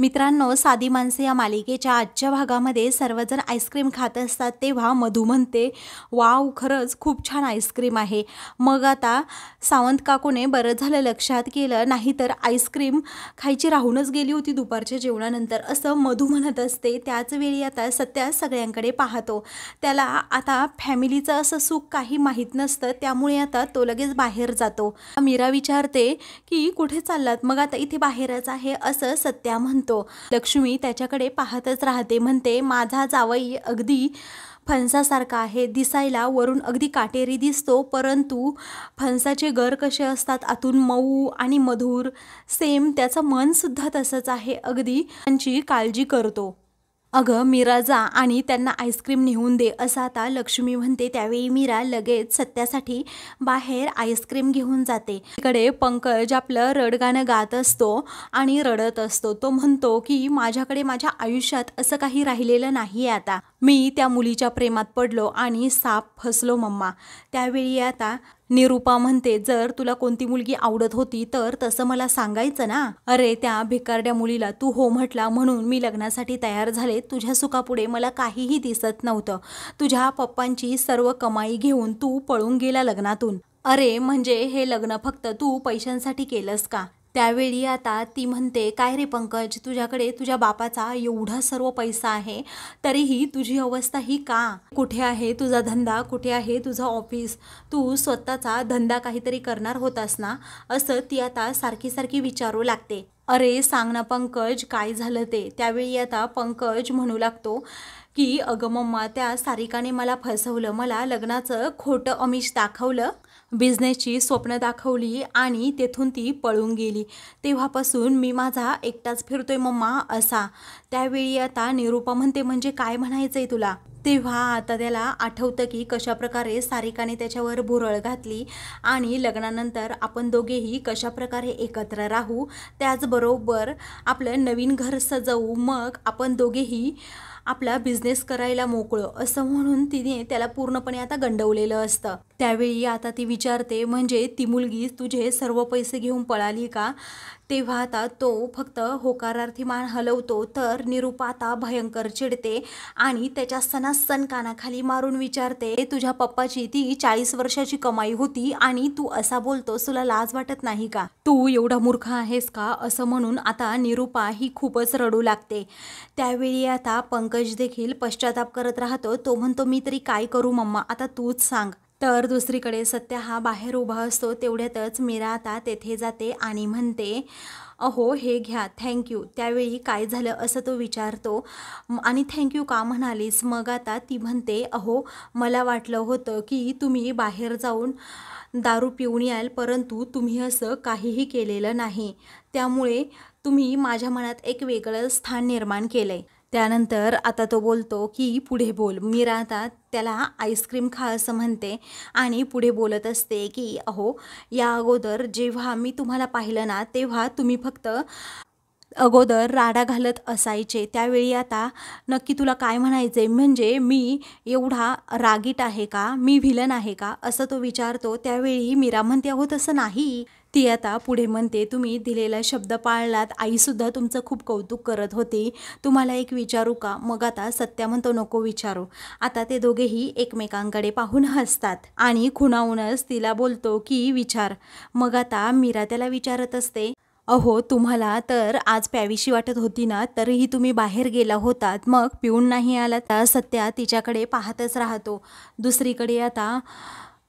मित्रांनो, साधी माणसे या मालिकेच्या आजच्या भागामध्ये सर्वजण आईस्क्रीम खात असतात तेव्हा मधू म्हणते, वाव, खरंच खूप छान आईस्क्रीम आहे. मग आता सावंत काकूने बरं झालं लक्षात केलं, नाहीतर आईस्क्रीम खायची राहूनच गेली होती दुपारच्या जेवणानंतर, असं मधू म्हणत असते. त्याच वेळी आता सत्या सगळ्यांकडे पाहतो. त्याला आता फॅमिलीचं असं सुख काही माहीत नसतं, त्यामुळे आता तो लगेच बाहेर जातो. मीरा विचारते की कुठे चाललात? मग आता इथे बाहेरच आहे असं सत्या म्हणतो. लक्ष्मी त्याच्याकडे पाहतच राहते. म्हणते, माझा जावई अगदी फणसासारखा आहे. दिसायला वरून अगदी काटेरी दिसतो, परंतु फणसाचे गर कसे असतात आतून मऊ आणि मधुर, सेम त्याचं मन सुद्धा तसंच आहे. अगदी त्यांची काळजी करतो. अगं मीरा, जा आणि त्यांना आईस्क्रीम नेऊन दे असं आता लक्ष्मी म्हणते. त्यावेळी मीरा लगेच सत्यासाठी बाहेर आईस्क्रीम घेऊन जाते. इकडे पंकज आपलं रडगाणं गात असतो आणि रडत असतो. तो म्हणतो की माझ्याकडे माझ्या आयुष्यात असं काही राहिलेलं नाही आहे. आता मी त्या मुलीच्या प्रेमात पडलो आणि साप फसलो मम्मा. त्यावेळी आता निरूपा म्हणते, जर तुला कोणती मुलगी आवडत होती तर तसं मला सांगायचं ना. अरे, त्या भिकारड्या मुलीला तू हो म्हटला म्हणून मी लग्नासाठी तयार झाले. तुझ्या सुखापुढे मला काहीही दिसत नव्हतं. तुझ्या पप्पांची सर्व कमाई घेऊन तू पळून गेला लग्नातून. अरे, म्हणजे हे लग्न फक्त तू पैशांसाठी केलंस का? त्यावेळी आता ती म्हणते, काय रे पंकज, तुझ्याकडे तुझ्या बापाचा एवढा सर्व पैसा आहे, तरीही तुझी अवस्था ही का? कुठे आहे तुझा धंदा? कुठे आहे तुझं ऑफिस? तू स्वतःचा धंदा काहीतरी करणार होतास ना? असं ती आता सारखी सारखी विचारू लागते. अरे सांग ना पंकज, काय झालं ते? त्यावेळी आता पंकज म्हणू लागतो की अगं मम्मा, त्या सारिकाने मला फसवलं. मला लग्नाचं खोटं आमिष दाखवलं, बिझनेसची स्वप्न दाखवली आणि तेथून ती पळून गेली. तेव्हापासून मी माझा एकटाच फिरतोय मम्मा असा. त्यावेळी आता निरूपा म्हणते, म्हणजे काय म्हणायचंय तुला? तेव्हा आता त्याला आठवतं की कशाप्रकारे सारिकाने त्याच्यावर भुरळ घातली आणि लग्नानंतर आपण दोघेही कशाप्रकारे एकत्र राहू, त्याचबरोबर आपलं नवीन घर सजवू, मग आपण दोघेही आपला बिझनेस करायला मोकळं, असं म्हणून तिने त्याला पूर्णपणे आता गंडवलेलं असतं. त्यावेळी आता ती विचारते, म्हणजे ती मुलगी तुझे सर्व पैसे घेऊन पळाली का? तेव्हा आता तो फक्त होकारार्थी मान हलवतो. तर निरूपा आता भयंकर चिडते आणि त्याच्या सणासण कानाखाली मारून विचारते, तुझ्या पप्पाची ती 40 वर्षाची कमाई होती आणि तू असा बोलतोस, तुला लाज वाटत नाही का? तू एवढा मूर्ख आहेस का? असं म्हणून आता निरूपा ही खूपच रडू लागते. त्यावेळी आता पंकज देखील पश्चाताप करत राहतो. तो म्हणतो, मी तरी काय करू मम्मा, आता तूच सांग. तर दुसरीकडे सत्या हा बाहेर उभा असतो. तेवढ्यातच मीरा आता तेथे जाते आणि म्हणते, अहो हे घ्या, थँक्यू. त्यावेळी काय झालं असं तो विचारतो आणि थँक्यू का म्हणालीस? मग आता ती म्हणते, अहो मला वाटलं होतं की तुम्ही बाहेर जाऊन दारू पिऊन याल, परंतु तुम्ही असं काहीही केलेलं नाही. त्यामुळे तुम्ही माझ्या मनात एक वेगळं स्थान निर्माण केलं आहे. त्यानंतर आता तो बोलतो की पुढे बोल. मीरा आता त्याला आईस्क्रीम खा असं म्हणते आणि पुढे बोलत असते की अहो, या अगोदर जेव्हा मी तुम्हाला पाहिलं ना, तेव्हा तुम्ही फक्त अगोदर राडा घालत असायचे. त्यावेळी आता नक्की तुला काय म्हणायचे? म्हणजे मी एवढा रागीट आहे का? मी व्हिलन आहे का? असं तो विचारतो. त्यावेळी मीरा म्हणते, अहो तसं नाही. ती आता पुढे म्हणते, तुम्ही दिलेला शब्द पाळलात. आईसुद्धा तुमचं खूप कौतुक करत होती. तुम्हाला एक विचारू का? मग आता सत्या म्हणतो, नको विचारू. आता ते दोघेही एकमेकांकडे पाहून हसतात आणि खुणावूनच तिला बोलतो की विचार. मग आता मीरा त्याला विचारत असते, अहो तुम्हाला तर आज प्यावीशी वाटत होती ना, तरीही तुम्ही बाहेर गेला होतात, मग पिऊन नाही आलात? सत्या तिच्याकडे पाहतच राहतो. दुसरीकडे आता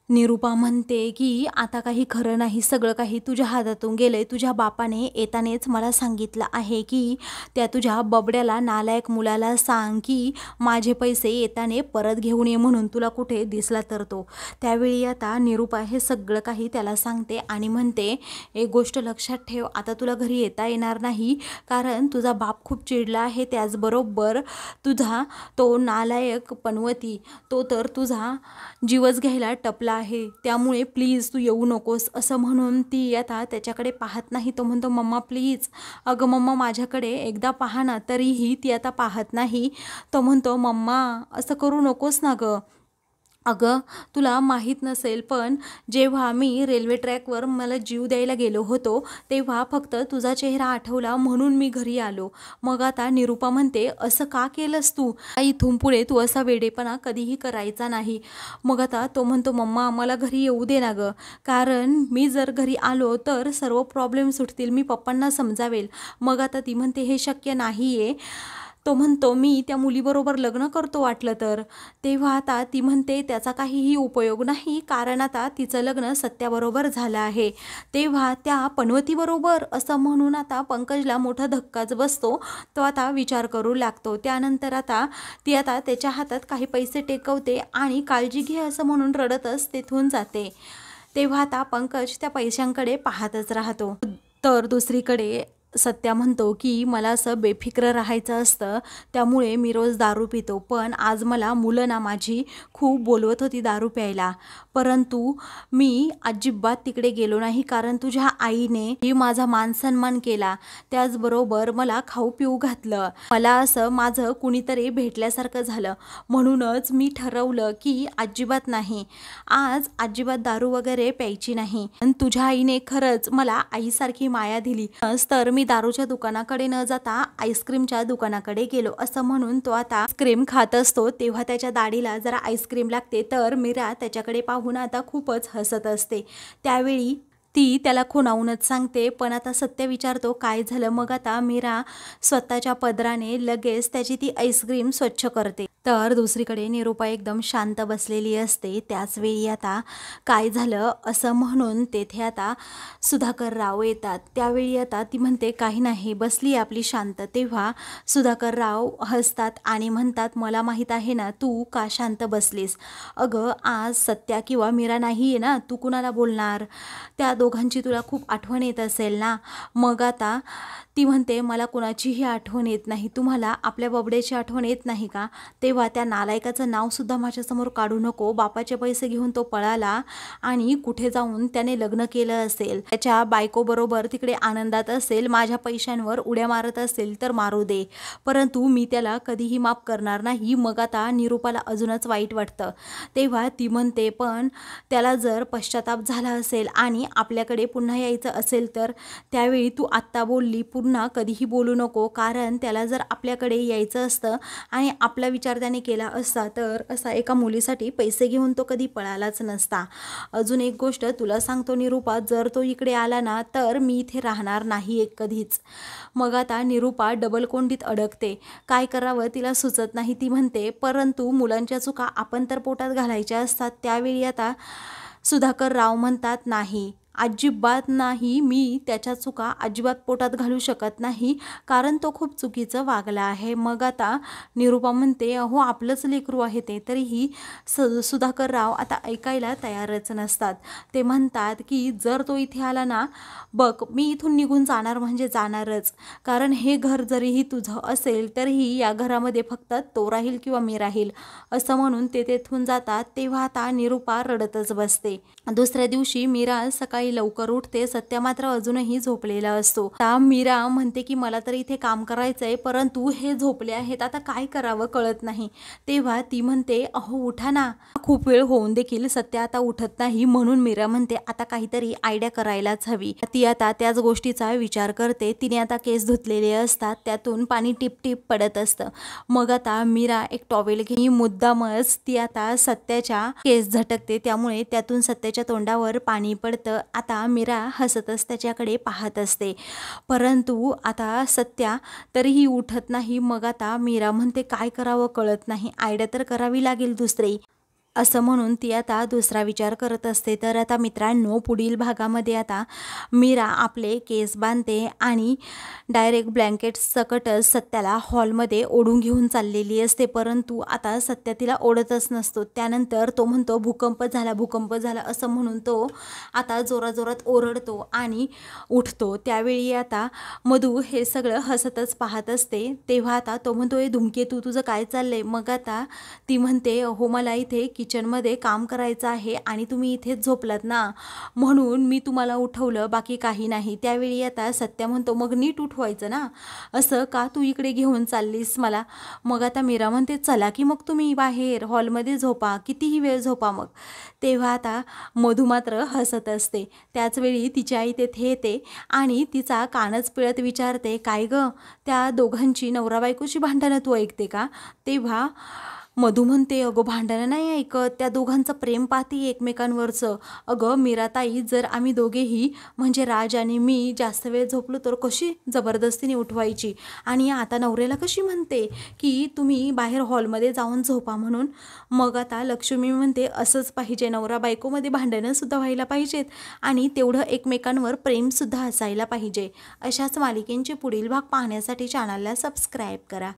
निरूपा म्हणते की आता काही खरं नाही, सगळं काही तुझ्या हातातून गेलंय. तुझ्या बापाने येतानेच मला सांगितलं आहे की त्या तुझ्या बबड्याला, नालायक मुलाला सांग की माझे पैसे येताने परत घेऊन ये म्हणून. तुला कुठे दिसला तर तो. त्यावेळी आता निरूपा हे सगळं काही त्याला सांगते आणि म्हणते, एक गोष्ट लक्षात ठेव, आता तुला घरी येता येणार नाही, कारण तुझा बाप खूप चिडला आहे. त्याचबरोबर तुझा तो नालायक पनवती, तो तर तुझा जीवच घ्यायला टपला आहे. त्यामुळे प्लीज तू येऊ नकोस. असं म्हणून ती आता त्याच्याकडे पाहत नाही. तो म्हणतो, मम्मा प्लीज. अगं मम्मा, माझ्याकडे एकदा पाहा ना. तरीही ती आता पाहत नाही. तो म्हणतो, मम्मा असं करू नकोस ना गं. अगं, तुला माहीत नसेल पण जेव्हा मी रेल्वे ट्रॅकवर मला जीव द्यायला गेलो होतो तेव्हा फक्त तुझा चेहरा आठवला म्हणून मी घरी आलो. मग आता निरूपा म्हणते, असं का केलंस तू? इथून पुढे तू असा वेडेपणा कधीही करायचा नाही. मग आता तो म्हणतो, मम्मा मला घरी येऊ दे ना गं, कारण मी जर घरी आलो तर सर्व प्रॉब्लेम सुटतील, मी पप्पांना समजावेल. मग आता ती म्हणते, हे शक्य नाही आहे. तो म्हणतो, मी त्या मुलीबरोबर लग्न करतो वाटलं तर. तेव्हा आता ती म्हणते, त्याचा काहीही उपयोग नाही, कारण आता तिचं लग्न सत्याबरोबर झालं आहे. तेव्हा त्या पनवतीबरोबर असं म्हणून आता पंकजला मोठा धक्काच बसतो. तो आता विचार करू लागतो. त्यानंतर आता ती आता त्याच्या हातात काही पैसे टेकवते आणि काळजी घे असं म्हणून रडतच तिथून जाते. तेव्हा आता पंकज त्या पैशांकडे पाहतच राहतो. तर दुसरीकडे सत्या म्हणतो की मला असं बेफिक्र राहायचं असतं, त्यामुळे मी रोज दारू पितो. पण आज मला मुलं ना माझी खूप बोलवत होती दारू प्यायला, परंतु मी अजिबात तिकडे गेलो नाही, कारण तुझ्या आईने माझा मानसन्मान केला, त्याचबरोबर मला खाऊ पिऊ घातलं. मला असं माझं कुणीतरी भेटल्यासारखं झालं, म्हणूनच मी ठरवलं की अजिबात नाही, आज अजिबात दारू वगैरे प्यायची नाही. पण तुझ्या आईने खरंच मला आईसारखी माया दिली, तर मी दारूच्या दुकानाकडे न जाता आईस्क्रीमच्या दुकानाकडे गेलो. असं म्हणून तो आता आईस्क्रीम खात असतो. तेव्हा त्याच्या दाढीला जरा आईस्क्रीम लागते, तर मीरा त्याच्याकडे पाहून आता खूपच हसत असते. त्यावेळी ती त्याला खुणावूनच सांगते, पण आता सत्य विचारतो काय झालं. मग आता मीरा स्वतःच्या पदराने लगेच त्याची ती आईस्क्रीम स्वच्छ करते. तर दुसरीकडे निरूपा एकदम शांत बसलेली असते. त्याचवेळी आता काय झालं असं म्हणून तेथे आता सुधाकर राव येतात. त्यावेळी आता ती म्हणते, काही नाही, बसली आपली शांत. तेव्हा सुधाकर राव हसतात आणि म्हणतात, मला माहीत आहे ना तू का शांत बसलीस. अगं, आज सत्या किंवा मीरा नाही आहे ना, तू कुणाला बोलणार? त्या दोघांची तुला खूप आठवण येत असेल ना. मग आता ती म्हणते, मला कुणाचीही आठवण येत नाही. तुम्हाला आपल्या बबड्याची आठवण येत नाही का? तेव्हा त्या नालायकाचं नावसुद्धा माझ्यासमोर काढू नको. बापाचे पैसे घेऊन तो पळाला आणि कुठे जाऊन त्याने लग्न केलं असेल, त्याच्या बायकोबरोबर तिकडे आनंदात असेल, माझ्या पैशांवर उड्या मारत असेल तर मारू दे, परंतु मी त्याला कधीही माफ करणार नाही. मग आता निरूपाला अजूनच वाईट वाटतं. तेव्हा ती म्हणते, पण त्याला जर पश्चाताप झाला असेल आणि आपल्याकडे पुन्हा यायचं असेल तर त्यावेळी तू आत्ता बोलली, पुन्हा कधीही बोलू नको, कारण त्याला जर आपल्याकडे यायचं असतं आणि आपला विचार त्याने केला असता तर असा एका मुलीसाठी पैसे घेऊन तो कधी पळालाच नसता. अजून एक गोष्ट तुला सांगतो निरूपा, जर तो इकडे आला ना तर मी इथे राहणार नाही एक कधीच. मग आता निरूपा डबल कोंडीत अडकते. काय करावं तिला सुचत नाही. ती म्हणते, परंतु मुलांच्या चुका आपण तर पोटात घालायच्या असतात. त्यावेळी आता सुधाकर राव म्हणतात, नाही, अजिबात नाही, मी त्याच्या चुका अजिबात पोटात घालू शकत नाही, कारण तो खूप चुकीचं वागला आहे. मग आता निरूपा म्हणते, अहो आपलंच लेकरू आहे ते. तरीही सुधाकर राव आता ऐकायला तयारच नसतात. ते म्हणतात की जर तो इथे आला ना, बघ मी इथून निघून जाणार म्हणजे जाणारच, कारण हे घर जरीही तुझं असेल तरीही या घरामध्ये फक्त तो राहील किंवा मी राहील. असं म्हणून ते तेथून जातात. तेव्हा आता निरूपा रडतच बसते. दुसऱ्या दिवशी मीरा सकाळी लवकर उठते. सत्या मात्र अजूनही झोपलेला असतो. आता मीरा म्हणते की मला तर इथे काम करायचंय, परंतु हे झोपले आहेत, आता काय करावं कळत नाही. तेव्हा ती म्हणते, अहो उठा ना. खूप वेळ होऊन देखील सत्या आता उठत नाही, म्हणून मीरा म्हणते, आता काहीतरी आयडिया करायलाच हवी. ती आता त्याच गोष्टीचा विचार करते. तिने आता केस धुतलेले असतात, त्यातून पाणी टिप टिप पडत असतं. मग आता मीरा एक टॉवेल घेऊन मुद्दामच ती आता सत्याच्या केस झटकते, त्यामुळे त्यातून सत्याच्या तोंडावर पाणी पडतं. आता मीरा हसतच त्याच्याकडे पाहत असते, परंतु आता सत्या तरीही उठत नाही. मग आता मीरा म्हणते, काय करावं कळत नाही, आयडिया तर करावी लागेल दुसरी. असं म्हणून ती आता दुसरा विचार करत असते. तर आता मित्रांनो, पुढील भागामध्ये आता मीरा आपले केस बांधते आणि डायरेक्ट ब्लँकेट सकटच सत्याला हॉलमध्ये ओढून घेऊन चाललेली असते, परंतु आता सत्या तिला ओढतच नसतो. त्यानंतर तो म्हणतो, भूकंप झाला, भूकंप झाला असं म्हणून तो आता जोराजोरात ओरडतो आणि उठतो. त्यावेळी आता मधू हे सगळं हसतच पाहत असते. तेव्हा आता तो म्हणतो, ए धुमके, तू तुझं काय चाललंय? मग आता ती म्हणते, हो मला इथे किचनमध्ये काम करायचं आहे आणि तुम्ही इथेच झोपलात ना, म्हणून मी तुम्हाला उठवलं, बाकी काही नाही. त्यावेळी आता सत्या म्हणतो, मग नीट उठवायचं ना, असं का तू इकडे घेऊन चाललीस मला? मग आता मीरा म्हणते, चला की मग तुम्ही बाहेर हॉलमध्ये झोपा, कितीही वेळ झोपा मग. तेव्हा आता मधू मात्र हसत असते. त्याचवेळी तिची आई तेथे येते आणि तिचा कानच पिळत विचारते, काय गं, त्या दोघांची नवरा बायकोची भांडणं तू ऐकते का? तेव्हा मधू म्हणते, अगं भांडणं नाही ऐकत, त्या दोघांचं प्रेम पाहते एकमेकांवरचं. अगं मीराताई, जर आम्ही दोघेही म्हणजे राज आणि मी जास्त वेळ झोपलो तर कशी जबरदस्तीने उठवायची? आणि आता नवऱ्याला कशी म्हणते की तुम्ही बाहेर हॉलमध्ये जाऊन झोपा म्हणून? मग आता लक्ष्मी म्हणते, असंच पाहिजे, नवरा बायकोमध्ये भांडणंसुद्धा व्हायला पाहिजेत आणि तेवढं एकमेकांवर प्रेमसुद्धा असायला पाहिजे. अशाच मालिकेंचे पुढील भाग पाहण्यासाठी चॅनलला सबस्क्राईब करा.